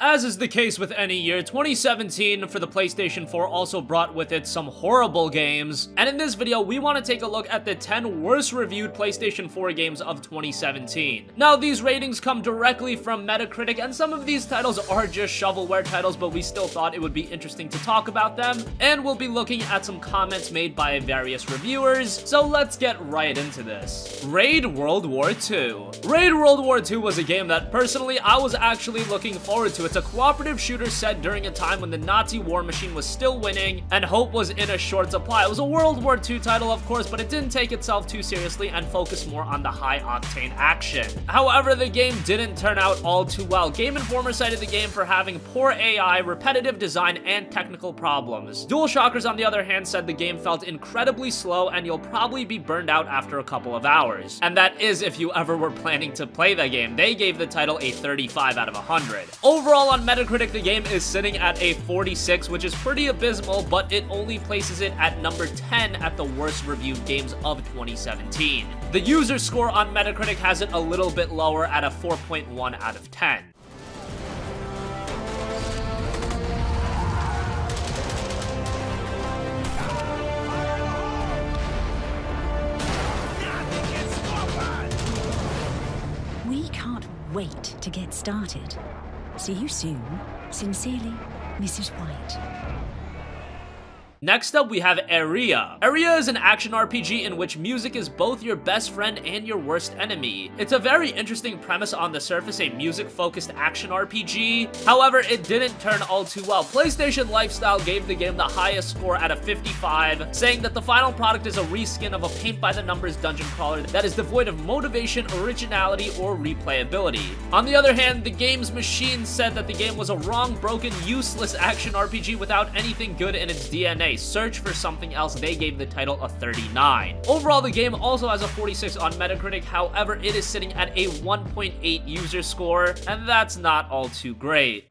As is the case with any year, 2017 for the PlayStation 4 also brought with it some horrible games, and in this video we want to take a look at the 10 worst reviewed PlayStation 4 games of 2017. Now these ratings come directly from Metacritic, and some of these titles are just shovelware titles, but we still thought it would be interesting to talk about them, and we'll be looking at some comments made by various reviewers, so let's get right into this. Raid World War II. Raid World War II was a game that personally I was actually looking forward to. It's a cooperative shooter set during a time when the Nazi war machine was still winning and hope was in a short supply. It was a World War II title, of course, but it didn't take itself too seriously and focused more on the high-octane action. However, the game didn't turn out all too well. Game Informer cited the game for having poor AI, repetitive design, and technical problems. DualShockers, on the other hand, said the game felt incredibly slow and you'll probably be burned out after a couple of hours. And that is if you ever were planning to play the game. They gave the title a 35 out of 100. Overall, on Metacritic, the game is sitting at a 46, which is pretty abysmal, but it only places it at number 10 at the worst reviewed games of 2017. The user score on Metacritic has it a little bit lower at a 4.1 out of 10. We can't wait to get started. See you soon. Sincerely, Mrs. White. Next up, we have AEREA. AEREA is an action RPG in which music is both your best friend and your worst enemy. It's a very interesting premise on the surface, a music-focused action RPG. However, it didn't turn all too well. PlayStation Lifestyle gave the game the highest score at a 55, saying that the final product is a reskin of a paint-by-the-numbers dungeon crawler that is devoid of motivation, originality, or replayability. On the other hand, the game's machine said that the game was a wrong, broken, useless action RPG without anything good in its DNA. Search for something else. They gave the title a 39. Overall, the game also has a 46 on Metacritic. However, it is sitting at a 1.8 user score, and that's not all too great.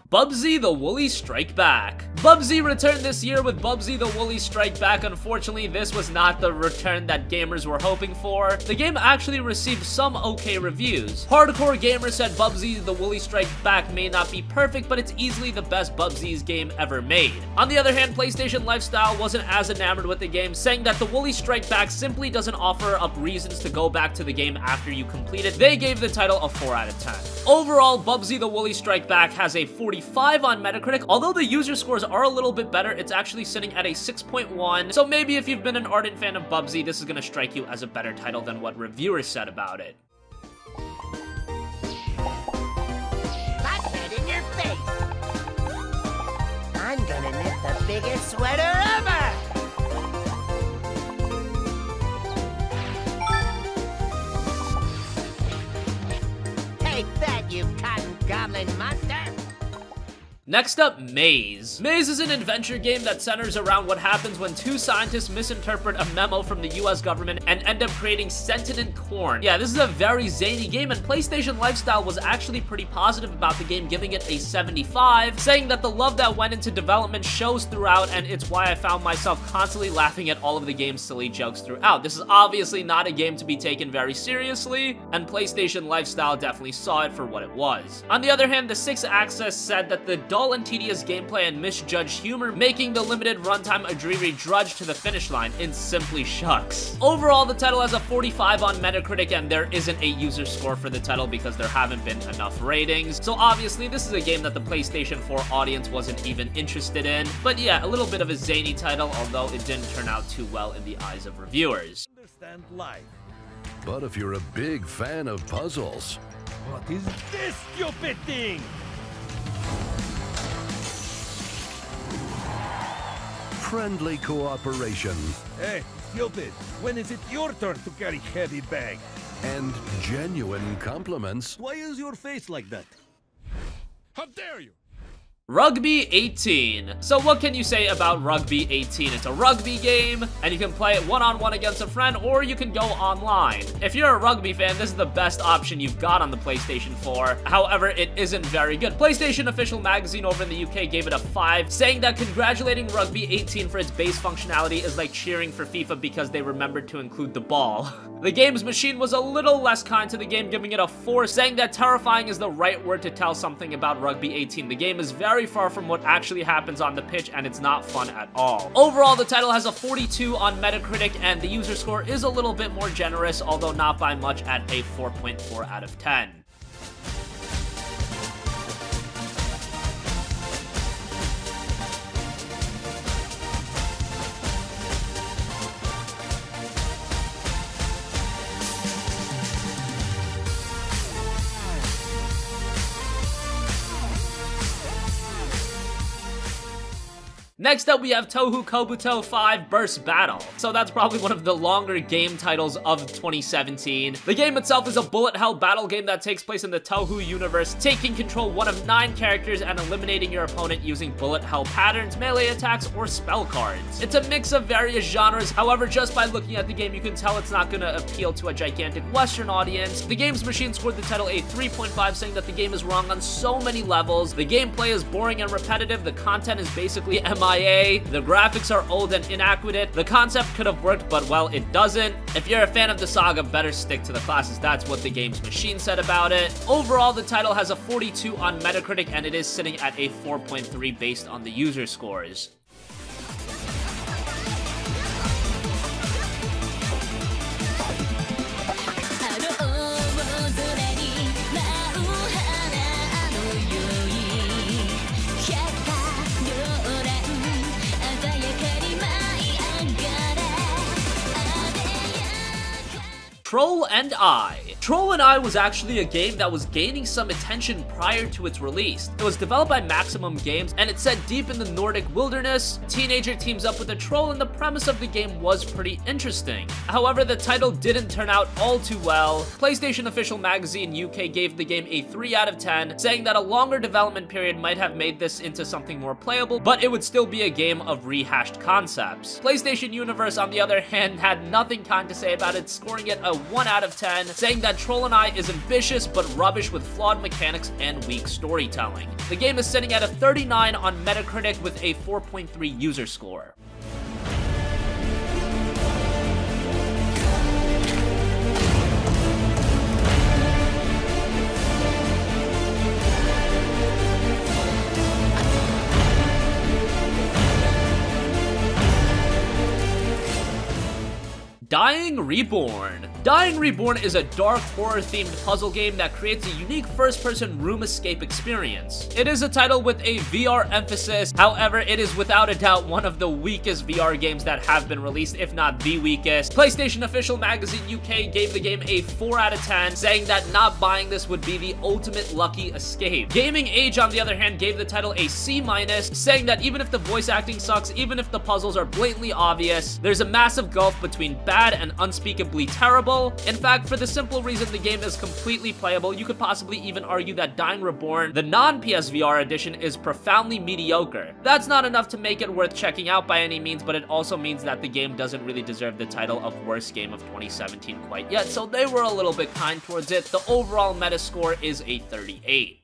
BUBSY the Woolies Strike Back. BUBSY returned this year with BUBSY the Woolies Strike Back. Unfortunately, this was not the return that gamers were hoping for. The game actually received some okay reviews. Hardcore gamers said BUBSY the Woolies Strike Back may not be perfect, but it's easily the best BUBSY's game ever made. On the other hand, PlayStation Lifestyle wasn't as enamored with the game, saying that the Woolies Strike Back simply doesn't offer up reasons to go back to the game after you complete it. They gave the title a 4 out of 10. Overall, BUBSY the Woolies Strike Back has a 45 on Metacritic. Although the user scores are a little bit better, it's actually sitting at a 6.1, so maybe if you've been an ardent fan of BUBSY, this is gonna strike you as a better title than what reviewers said about it. That's it in your face! I'm gonna knit the biggest sweater ever! Take that, you cotton goblin monster! Next up, MAIZE. MAIZE is an adventure game that centers around what happens when two scientists misinterpret a memo from the US government and end up creating sentient corn. Yeah, this is a very zany game, and PlayStation Lifestyle was actually pretty positive about the game, giving it a 75, saying that the love that went into development shows throughout, and it's why I found myself constantly laughing at all of the game's silly jokes throughout. This is obviously not a game to be taken very seriously, and PlayStation Lifestyle definitely saw it for what it was. On the other hand, the 6-Axis said that the dull and tedious gameplay and misjudged humor, making the limited runtime a dreary drudge to the finish line, and simply shucks. Overall, the title has a 45 on Metacritic, and there isn't a user score for the title because there haven't been enough ratings. So obviously, this is a game that the PlayStation 4 audience wasn't even interested in. But yeah, a little bit of a zany title, although it didn't turn out too well in the eyes of reviewers. Understand life. But if you're a big fan of puzzles... What is this stupid thing? Friendly cooperation. Hey, stupid. When is it your turn to carry heavy bag? And genuine compliments. Why is your face like that? How dare you! Rugby 18. So what can you say about Rugby 18? It's a rugby game, and you can play it one-on-one against a friend, or you can go online. If you're a rugby fan, this is the best option you've got on the PlayStation 4. However, it isn't very good. PlayStation official magazine over in the UK gave it a 5, saying that congratulating Rugby 18 for its base functionality is like cheering for FIFA because they remembered to include the ball. The game's machine was a little less kind to the game, giving it a 4, saying that terrifying is the right word to tell something about Rugby 18. The game is very far from what actually happens on the pitch, and it's not fun at all. Overall, the title has a 42 on Metacritic, and the user score is a little bit more generous, although not by much, at a 4.4 out of 10. Next up, we have TOUHOUGH KOBUTO 5 Burst Battle. So that's probably one of the longer game titles of 2017. The game itself is a bullet hell battle game that takes place in the TOUHOUGH universe, taking control one of 9 characters and eliminating your opponent using bullet hell patterns, melee attacks, or spell cards. It's a mix of various genres. However, just by looking at the game, you can tell it's not going to appeal to a gigantic Western audience. The game's machine scored the title a 3.5, saying that the game is wrong on so many levels. The gameplay is boring and repetitive. The content is basically MIA. The graphics are old and inaccurate. The concept could have worked, but well, it doesn't. If you're a fan of the saga, better stick to the classes. That's what the game's machine said about it. Overall, the title has a 42 on Metacritic, and it is sitting at a 4.3 based on the user scores. Troll and I. Troll and I was actually a game that was gaining some attention prior to its release. It was developed by Maximum Games, and it's set deep in the Nordic wilderness. A teenager teams up with a troll, and the premise of the game was pretty interesting. However, the title didn't turn out all too well. PlayStation official magazine UK gave the game a 3 out of 10, saying that a longer development period might have made this into something more playable, but it would still be a game of rehashed concepts. PlayStation Universe, on the other hand, had nothing kind to say about it, scoring it a 1 out of 10, saying that Troll and I is ambitious but rubbish with flawed mechanics and weak storytelling. The game is sitting at a 39 on Metacritic with a 4.3 user score. Dying Reborn. Dying Reborn is a dark horror-themed puzzle game that creates a unique first-person room escape experience. It is a title with a VR emphasis. However, it is without a doubt one of the weakest VR games that have been released, if not the weakest. PlayStation official magazine UK gave the game a 4 out of 10, saying that not buying this would be the ultimate lucky escape. Gaming Age, on the other hand, gave the title a C-, saying that even if the voice acting sucks, even if the puzzles are blatantly obvious, there's a massive gulf between bad and unspeakably terrible. In fact, for the simple reason the game is completely playable, you could possibly even argue that Dying Reborn, the non-PSVR edition, is profoundly mediocre. That's not enough to make it worth checking out by any means, but it also means that the game doesn't really deserve the title of worst game of 2017 quite yet, so they were a little bit kind towards it. The overall Metascore is a 38.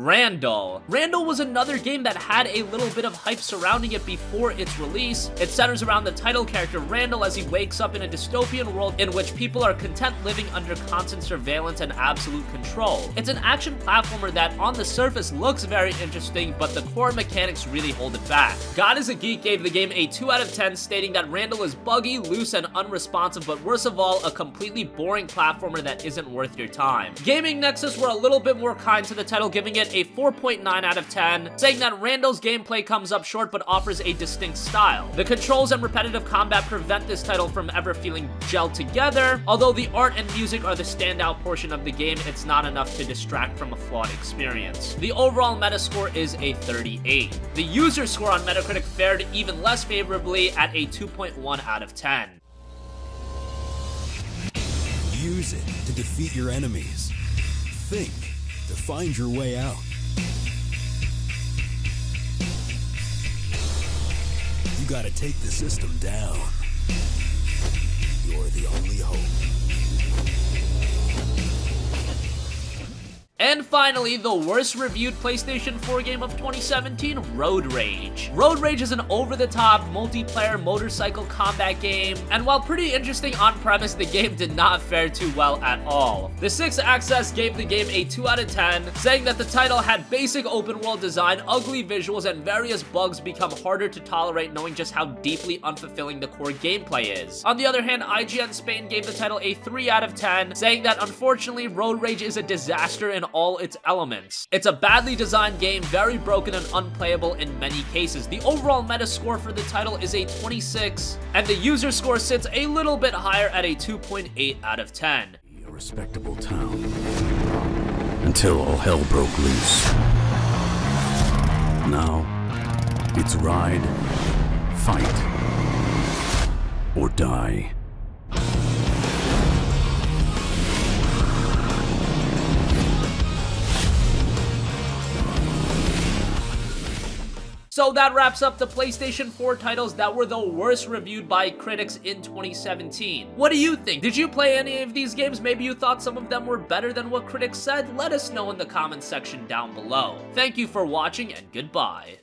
Randall. Randall was another game that had a little bit of hype surrounding it before its release. It centers around the title character Randall as he wakes up in a dystopian world in which people are content living under constant surveillance and absolute control. It's an action platformer that on the surface looks very interesting, but the core mechanics really hold it back. God is a Geek gave the game a 2 out of 10, stating that Randall is buggy, loose, and unresponsive, but worst of all, a completely boring platformer that isn't worth your time. Gaming Nexus were a little bit more kind to the title, giving it it a 4.9 out of 10, saying that Randall's gameplay comes up short but offers a distinct style. The controls and repetitive combat prevent this title from ever feeling gelled together. Although the art and music are the standout portion of the game, it's not enough to distract from a flawed experience. The overall Metascore is a 38. The user score on Metacritic fared even less favorably at a 2.1 out of 10. Use it to defeat your enemies. Think to find your way out. You gotta take the system down. You're the only hope. And finally, the worst reviewed PlayStation 4 game of 2017, Road Rage. Road Rage is an over-the-top multiplayer motorcycle combat game, and while pretty interesting on premise, the game did not fare too well at all. The 6th Access gave the game a 2 out of 10, saying that the title had basic open-world design, ugly visuals, and various bugs become harder to tolerate knowing just how deeply unfulfilling the core gameplay is. On the other hand, IGN Spain gave the title a 3 out of 10, saying that unfortunately, Road Rage is a disaster in all its elements. It's a badly designed game, very broken and unplayable in many cases. The overall Metascore for the title is a 26, and the user score sits a little bit higher at a 2.8 out of 10. A respectable town. Until all hell broke loose. Now, it's ride, fight, or die. So that wraps up the PlayStation 4 titles that were the worst reviewed by critics in 2017. What do you think? Did you play any of these games? Maybe you thought some of them were better than what critics said? Let us know in the comments section down below. Thank you for watching, and goodbye.